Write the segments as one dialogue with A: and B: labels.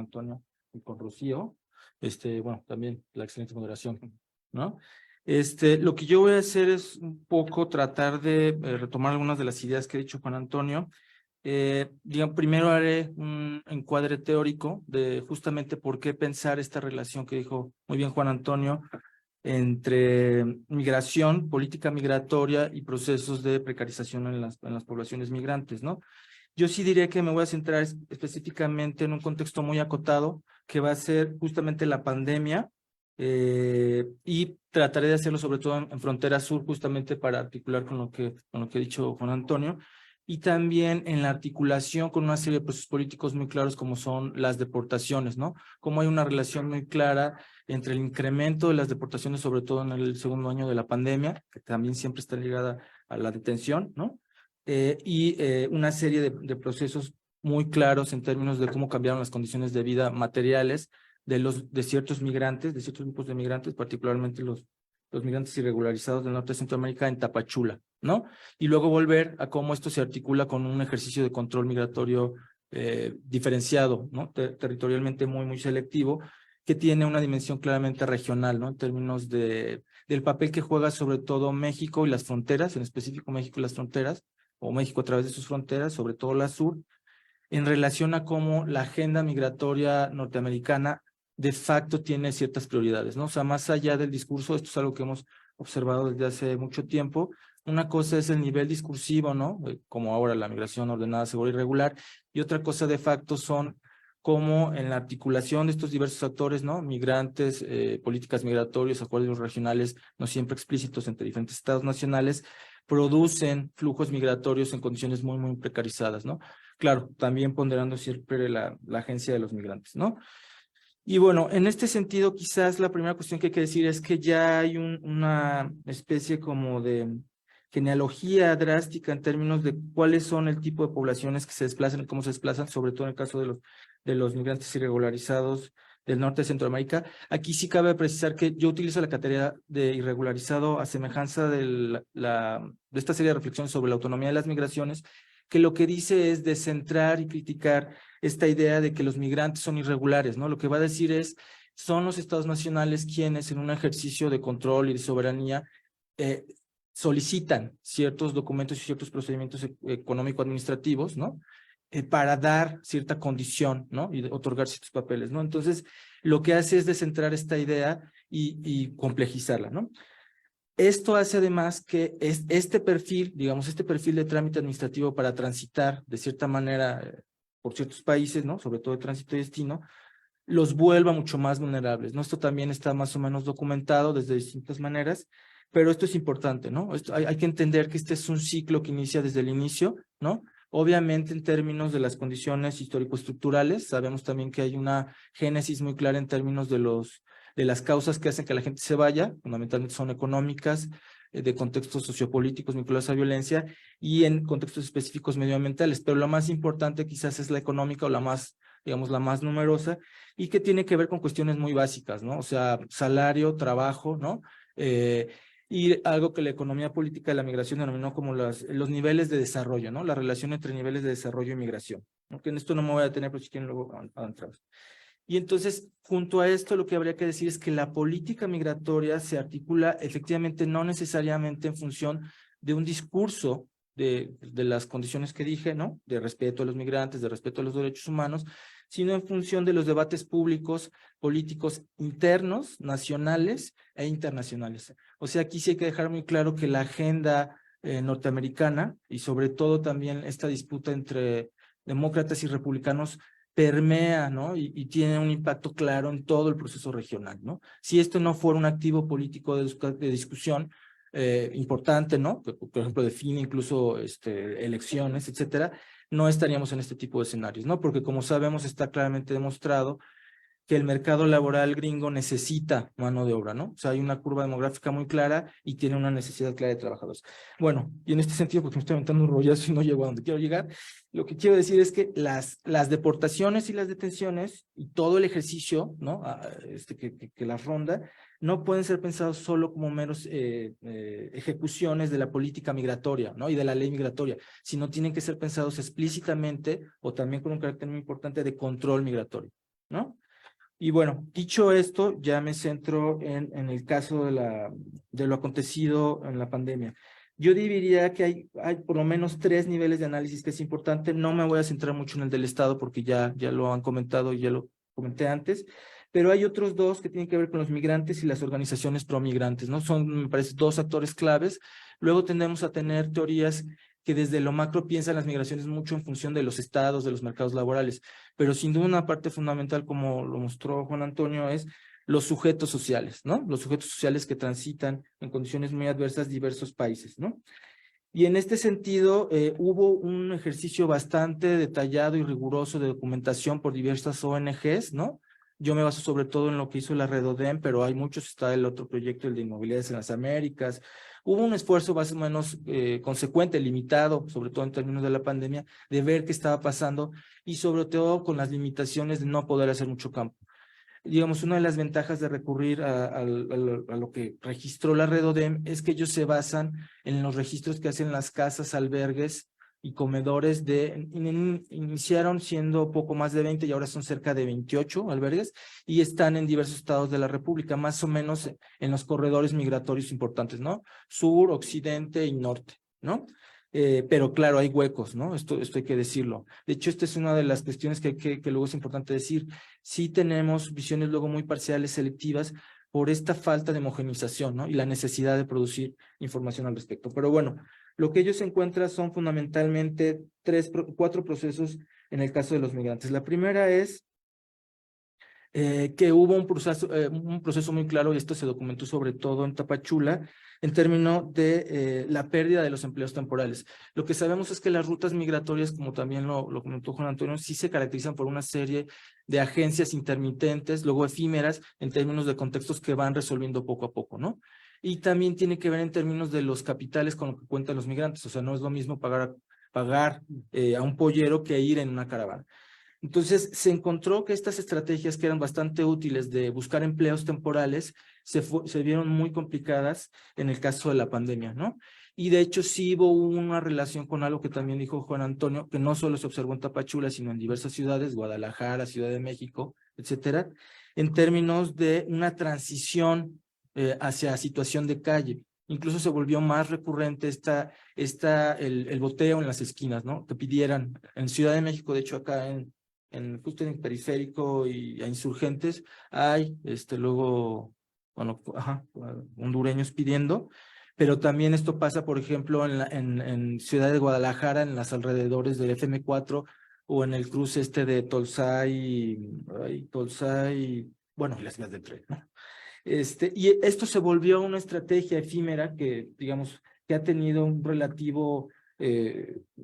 A: Antonio y con Rocío. Bueno, también la excelente moderación, ¿no? Lo que yo voy a hacer es un poco tratar de retomar algunas de las ideas que ha dicho Juan Antonio. Primero haré un encuadre teórico de justamente por qué pensar esta relación que dijo muy bien Juan Antonio entre migración, política migratoria y procesos de precarización en las poblaciones migrantes, ¿no? Yo sí diría que me voy a centrar específicamente en un contexto muy acotado, que va a ser justamente la pandemia, y trataré de hacerlo sobre todo en frontera sur, justamente para articular con lo que ha dicho Juan Antonio, y también en la articulación con una serie de procesos políticos muy claros como son las deportaciones, ¿no? Cómo hay una relación muy clara entre el incremento de las deportaciones, sobre todo en el segundo año de la pandemia, que también siempre está ligada a la detención, ¿no? Una serie de procesos muy claros en términos de cómo cambiaron las condiciones de vida materiales de ciertos migrantes, de ciertos grupos de migrantes, particularmente los migrantes irregularizados del norte de Centroamérica en Tapachula, ¿no? Y luego volver a cómo esto se articula con un ejercicio de control migratorio diferenciado, ¿no? Territorialmente muy selectivo, que tiene una dimensión claramente regional, ¿no? En términos del papel que juega sobre todo México y las fronteras, en específico México y las fronteras, o México a través de sus fronteras, sobre todo la sur, en relación a cómo la agenda migratoria norteamericana de facto tiene ciertas prioridades, ¿no? O sea, más allá del discurso, esto es algo que hemos observado desde hace mucho tiempo, una cosa es el nivel discursivo, ¿no? Como ahora la migración ordenada, segura y regular, y otra cosa de facto son cómo en la articulación de estos diversos actores, ¿no? Migrantes, políticas migratorias, acuerdos regionales no siempre explícitos entre diferentes estados nacionales, producen flujos migratorios en condiciones muy precarizadas, ¿no? Claro, también ponderando siempre la agencia de los migrantes, ¿no? Y bueno, en este sentido, quizás la primera cuestión que hay que decir es que ya hay una especie como de genealogía drástica en términos de cuáles son el tipo de poblaciones que se desplazan y cómo se desplazan, sobre todo en el caso de los migrantes irregularizados del norte de Centroamérica. Aquí sí cabe precisar que yo utilizo la categoría de irregularizado a semejanza de esta serie de reflexiones sobre la autonomía de las migraciones, que lo que dice es descentrar y criticar esta idea de que los migrantes son irregulares, ¿no? Lo que va a decir es, son los estados nacionales quienes en un ejercicio de control y de soberanía solicitan ciertos documentos y ciertos procedimientos económico-administrativos, ¿no? Para dar cierta condición, ¿no? Y otorgar ciertos papeles, ¿no? Entonces, lo que hace es descentrar esta idea y complejizarla, ¿no? Esto hace además que este perfil, digamos, este perfil de trámite administrativo para transitar de cierta manera por ciertos países, ¿no? Sobre todo de tránsito y destino, los vuelva mucho más vulnerables, ¿no? Esto también está más o menos documentado desde distintas maneras, pero esto es importante, ¿no? Hay que entender que este es un ciclo que inicia desde el inicio, ¿no? Obviamente en términos de las condiciones histórico-estructurales, sabemos también que hay una génesis muy clara en términos de las causas que hacen que la gente se vaya, fundamentalmente son económicas, de contextos sociopolíticos vinculados a violencia y en contextos específicos medioambientales, pero lo más importante quizás es la económica o la más, digamos, la más numerosa y que tiene que ver con cuestiones muy básicas, ¿no? O sea, salario, trabajo, ¿no? Y algo que la economía política de la migración denominó como los niveles de desarrollo, ¿no? La relación entre niveles de desarrollo y migración, ¿no? Que en esto no me voy a detener, pero si quieren luego adentramos. Y entonces, junto a esto, lo que habría que decir es que la política migratoria se articula efectivamente no necesariamente en función de un discurso de las condiciones que dije, ¿no? De respeto a los migrantes, de respeto a los derechos humanos, sino en función de los debates públicos, políticos internos, nacionales e internacionales. O sea, aquí sí hay que dejar muy claro que la agenda norteamericana y sobre todo también esta disputa entre demócratas y republicanos permea, ¿no? Y tiene un impacto claro en todo el proceso regional, ¿no? Si esto no fuera un activo político de discusión importante, ¿no? Que, por ejemplo, define incluso elecciones, etcétera, no estaríamos en este tipo de escenarios, ¿no? Porque como sabemos está claramente demostrado que el mercado laboral gringo necesita mano de obra, ¿no? O sea, hay una curva demográfica muy clara y tiene una necesidad clara de trabajadores. Bueno, y en este sentido, porque me estoy aventando un rollazo y no llego a donde quiero llegar, lo que quiero decir es que las deportaciones y las detenciones y todo el ejercicio, ¿no? Que las ronda, no pueden ser pensados solo como meros ejecuciones de la política migratoria, ¿no? Y de la ley migratoria, sino tienen que ser pensados explícitamente o también con un carácter muy importante de control migratorio. ¿no? Y bueno, dicho esto, ya me centro en el caso de lo acontecido en la pandemia. Yo diría que hay por lo menos 3 niveles de análisis que es importante. No me voy a centrar mucho en el del Estado porque ya lo han comentado y ya lo comenté antes, pero hay otros 2 que tienen que ver con los migrantes y las organizaciones pro-migrantes, ¿no? Son, me parece, 2 actores claves. Luego tendemos a tener teorías que desde lo macro piensan las migraciones mucho en función de los estados, de los mercados laborales, pero sin duda una parte fundamental, como lo mostró Juan Antonio, es los sujetos sociales, ¿no? Los sujetos sociales que transitan en condiciones muy adversas diversos países, ¿no? Y en este sentido, hubo un ejercicio bastante detallado y riguroso de documentación por diversas ONGs, ¿no? Yo me baso sobre todo en lo que hizo la Redodem, pero hay muchos, está el otro proyecto, el de Inmovilidades en las Américas. Hubo un esfuerzo más o menos consecuente, limitado, sobre todo en términos de la pandemia, de ver qué estaba pasando y sobre todo con las limitaciones de no poder hacer mucho campo. Digamos, una de las ventajas de recurrir a lo que registró la Redodem es que ellos se basan en los registros que hacen las casas, albergues y comedores iniciaron siendo poco más de 20 y ahora son cerca de 28 albergues y están en diversos estados de la República, más o menos en los corredores migratorios importantes, ¿no? Sur, occidente y norte, ¿no? Pero claro, hay huecos, ¿no? Esto hay que decirlo. De hecho, esta es una de las cuestiones que luego es importante decir. Sí tenemos visiones luego muy parciales, selectivas, por esta falta de homogenización, ¿no? Y la necesidad de producir información al respecto. Pero bueno, lo que ellos encuentran son fundamentalmente 4 procesos en el caso de los migrantes. La primera es que hubo un proceso muy claro, y esto se documentó sobre todo en Tapachula, en términos de la pérdida de los empleos temporales. Lo que sabemos es que las rutas migratorias, como también lo comentó Juan Antonio, sí se caracterizan por una serie de agencias intermitentes, luego efímeras, en términos de contextos que van resolviendo poco a poco, ¿no? Y también tiene que ver en términos de los capitales con lo que cuentan los migrantes, o sea, no es lo mismo pagar a un pollero que ir en una caravana. Entonces, se encontró que estas estrategias que eran bastante útiles de buscar empleos temporales se vieron muy complicadas en el caso de la pandemia, ¿no? Y de hecho sí hubo una relación con algo que también dijo Juan Antonio, que no solo se observó en Tapachula, sino en diversas ciudades, Guadalajara, Ciudad de México, etcétera, en términos de una transición hacia situación de calle. Incluso se volvió más recurrente el boteo en las esquinas, ¿no? Que pidieran en Ciudad de México, de hecho acá justo en el Periférico y a Insurgentes, hay luego, bueno, hondureños pidiendo, pero también esto pasa, por ejemplo, en Ciudad de Guadalajara, en los alrededores del FM4 o en el cruce de Tolsay, bueno, y las vías del tren, ¿no? Y esto se volvió una estrategia efímera que, digamos, que ha tenido un relativo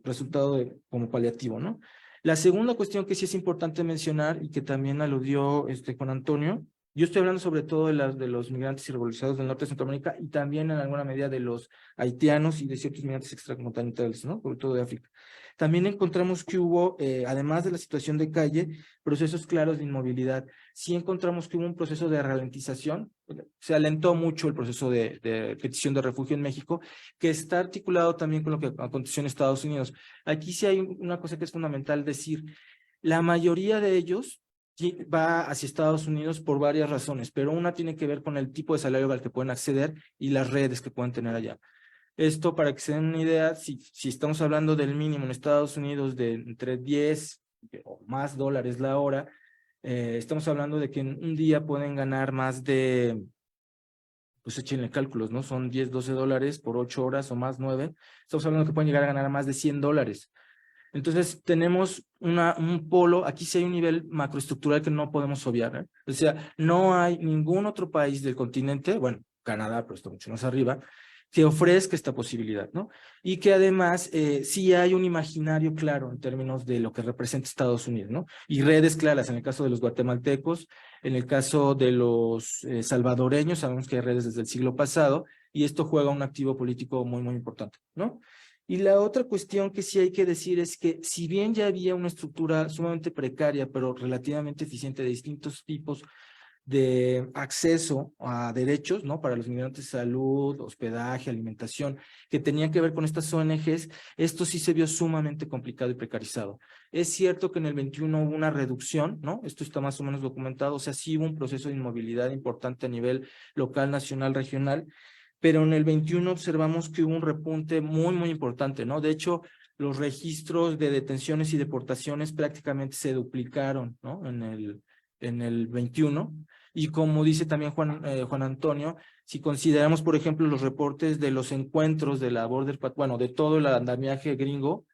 A: resultado como paliativo, ¿no? La segunda cuestión que sí es importante mencionar y que también aludió Juan Antonio, yo estoy hablando sobre todo de los migrantes irregularizados del norte de Centroamérica y también en alguna medida de los haitianos y de ciertos migrantes extracontinentales, ¿no? Sobre todo de África. También encontramos que hubo, además de la situación de calle, procesos claros de inmovilidad. Sí encontramos que hubo un proceso de ralentización, se alentó mucho el proceso de petición de refugio en México, que está articulado también con lo que aconteció en Estados Unidos. Aquí sí hay una cosa que es fundamental decir, la mayoría de ellos va hacia Estados Unidos por varias razones, pero una tiene que ver con el tipo de salario al que pueden acceder y las redes que pueden tener allá. Esto, para que se den una idea, si estamos hablando del mínimo en Estados Unidos de entre 10 o más dólares la hora, estamos hablando de que en un día pueden ganar más de, pues échenle cálculos, ¿no? Son 10, 12 dólares por 8 horas o más, 9. Estamos hablando que pueden llegar a ganar más de 100 dólares. Entonces, tenemos un polo, aquí sí hay un nivel macroestructural que no podemos obviar, ¿eh? O sea, no hay ningún otro país del continente, bueno, Canadá, pero está mucho más arriba, que ofrezca esta posibilidad, ¿no? Y que además sí hay un imaginario claro en términos de lo que representa Estados Unidos, ¿no? Y redes claras, en el caso de los guatemaltecos, en el caso de los salvadoreños, sabemos que hay redes desde el siglo pasado, y esto juega un activo político muy, muy importante, ¿no? Y la otra cuestión que sí hay que decir es que si bien ya había una estructura sumamente precaria, pero relativamente eficiente de distintos tipos de acceso a derechos, ¿no? Para los migrantes, salud, hospedaje, alimentación, que tenían que ver con estas ONGs, esto sí se vio sumamente complicado y precarizado. Es cierto que en el 21 hubo una reducción, ¿no? Esto está más o menos documentado, o sea, sí hubo un proceso de inmovilidad importante a nivel local, nacional, regional, pero en el 21 observamos que hubo un repunte muy importante, ¿no? De hecho, los registros de detenciones y deportaciones prácticamente se duplicaron, ¿no? En el 21. Y como dice también Juan Antonio, si consideramos, por ejemplo, los reportes de los encuentros de la Border Patrol, bueno, de todo el andamiaje gringo,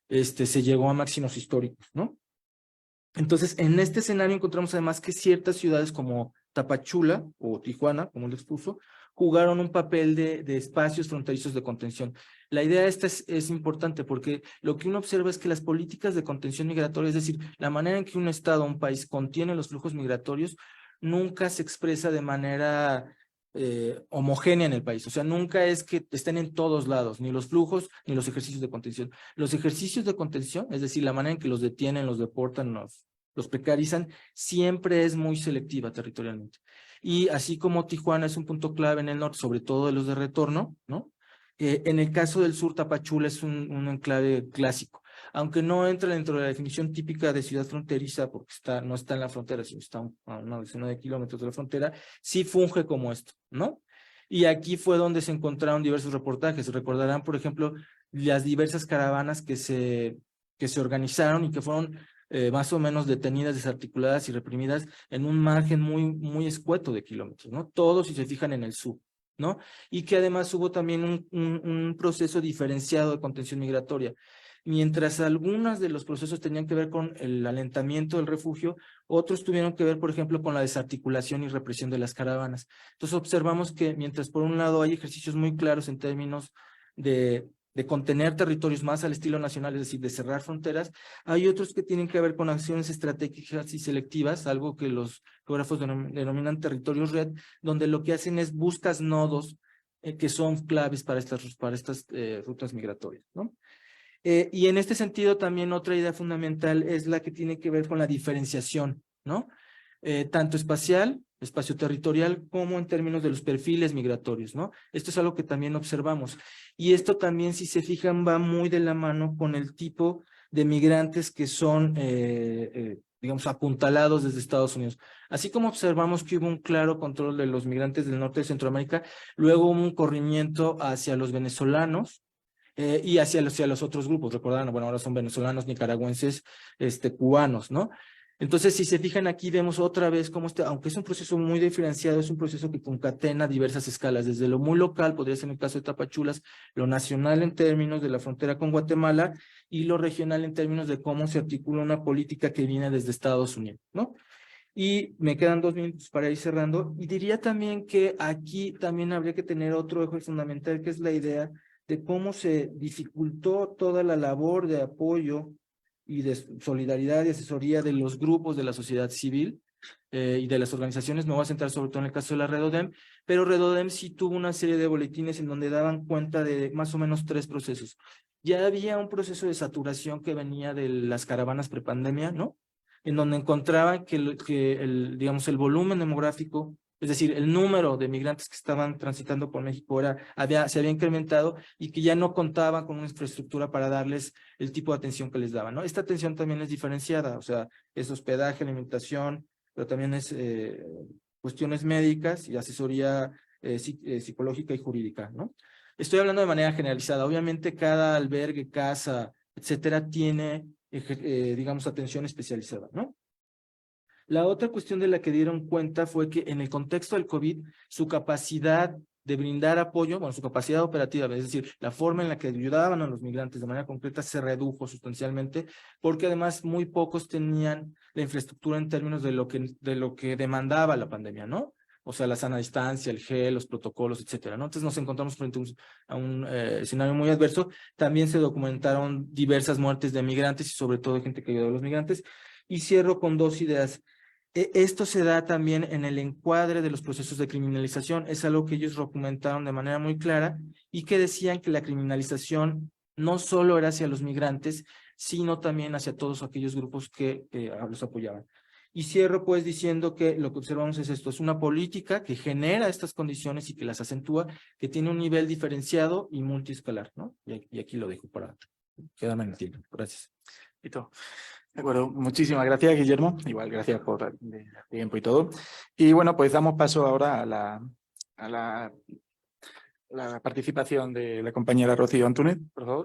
A: se llegó a máximos históricos, ¿no? Entonces, en este escenario encontramos además que ciertas ciudades como Tapachula o Tijuana, como les puso, jugaron un papel de espacios fronterizos de contención. La idea esta es importante porque lo que uno observa es que las políticas de contención migratoria, es decir, la manera en que un estado o un país contiene los flujos migratorios, nunca se expresa de manera homogénea en el país. O sea, nunca es que estén en todos lados, ni los flujos ni los ejercicios de contención. Los ejercicios de contención, es decir, la manera en que los detienen, los deportan, los precarizan, siempre es muy selectiva territorialmente. Y así como Tijuana es un punto clave en el norte, sobre todo de los de retorno, ¿no? En el caso del sur, Tapachula es un enclave clásico, aunque no entra dentro de la definición típica de ciudad fronteriza, porque no está en la frontera, sino está a una decena de kilómetros de la frontera, sí funge como esto, ¿no? Y aquí fue donde se encontraron diversos reportajes. Recordarán, por ejemplo, las diversas caravanas que se organizaron y que fueron más o menos detenidas, desarticuladas y reprimidas en un margen muy escueto de kilómetros, ¿no? Todos, si se fijan, en el sur, ¿no? Y que además hubo también un proceso diferenciado de contención migratoria. Mientras algunos de los procesos tenían que ver con el alentamiento del refugio, otros tuvieron que ver, por ejemplo, con la desarticulación y represión de las caravanas. Entonces observamos que mientras por un lado hay ejercicios muy claros en términos de contener territorios más al estilo nacional, es decir, de cerrar fronteras, hay otros que tienen que ver con acciones estratégicas y selectivas, algo que los geógrafos denominan territorios red, donde lo que hacen es buscas nodos que son claves para estas rutas migratorias, ¿no? Y en este sentido también otra idea fundamental es la que tiene que ver con la diferenciación, ¿no? Tanto espacial, espacio territorial, como en términos de los perfiles migratorios, ¿no? Esto es algo que también observamos. Y esto también, si se fijan, va muy de la mano con el tipo de migrantes que son, digamos, apuntalados desde Estados Unidos. Así como observamos que hubo un claro control de los migrantes del norte de Centroamérica, luego hubo un corrimiento hacia los venezolanos, y hacia los otros grupos. Recordarán, bueno, ahora son venezolanos, nicaragüenses, cubanos, ¿no? Entonces, si se fijan aquí, vemos otra vez cómo aunque es un proceso muy diferenciado, es un proceso que concatena diversas escalas, desde lo muy local, podría ser en el caso de Tapachulas, lo nacional en términos de la frontera con Guatemala, y lo regional en términos de cómo se articula una política que viene desde Estados Unidos, ¿no? Y me quedan 2 minutos para ir cerrando. Y diría también que aquí también habría que tener otro eje fundamental, que es la idea de cómo se dificultó toda la labor de apoyo y de solidaridad y asesoría de los grupos de la sociedad civil y de las organizaciones. Me voy a centrar sobre todo en el caso de la Redodem, pero Redodem sí tuvo una serie de boletines en donde daban cuenta de más o menos 3 procesos. Ya había un proceso de saturación que venía de las caravanas prepandemia, ¿no? En donde encontraban digamos, el volumen demográfico, es decir, el número de migrantes que estaban transitando por México se había incrementado y que ya no contaban con una infraestructura para darles el tipo de atención que les daban, ¿no? Esta atención también es diferenciada, o sea, es hospedaje, alimentación, pero también es cuestiones médicas y asesoría psicológica y jurídica, ¿no? Estoy hablando de manera generalizada. Obviamente cada albergue, casa, etcétera, tiene digamos, atención especializada, ¿no? La otra cuestión de la que dieron cuenta fue que en el contexto del COVID, su capacidad de brindar apoyo, bueno, su capacidad operativa, es decir, la forma en la que ayudaban a los migrantes de manera concreta se redujo sustancialmente, porque además muy pocos tenían la infraestructura en términos de lo que demandaba la pandemia, ¿no? O sea, la sana distancia, el gel, los protocolos, etcétera, ¿no? Entonces nos encontramos frente a un escenario muy adverso. También se documentaron diversas muertes de migrantes y sobre todo de gente que ayudó a los migrantes. Y cierro con 2 ideas. Esto se da también en el encuadre de los procesos de criminalización. Es algo que ellos documentaron de manera muy clara y que decían que la criminalización no solo era hacia los migrantes, sino también hacia todos aquellos grupos que los apoyaban. Y cierro pues diciendo que lo que observamos es esto, es una política que genera estas condiciones y que las acentúa, que tiene un nivel diferenciado y multiescalar, ¿no? Y aquí lo dejo para quedarme en el tiempo. Gracias.
B: De acuerdo, muchísimas gracias, Guillermo. Igual, gracias por el tiempo y todo. Y bueno, pues damos paso ahora a la participación de la compañera Rocío Antúnez, por favor.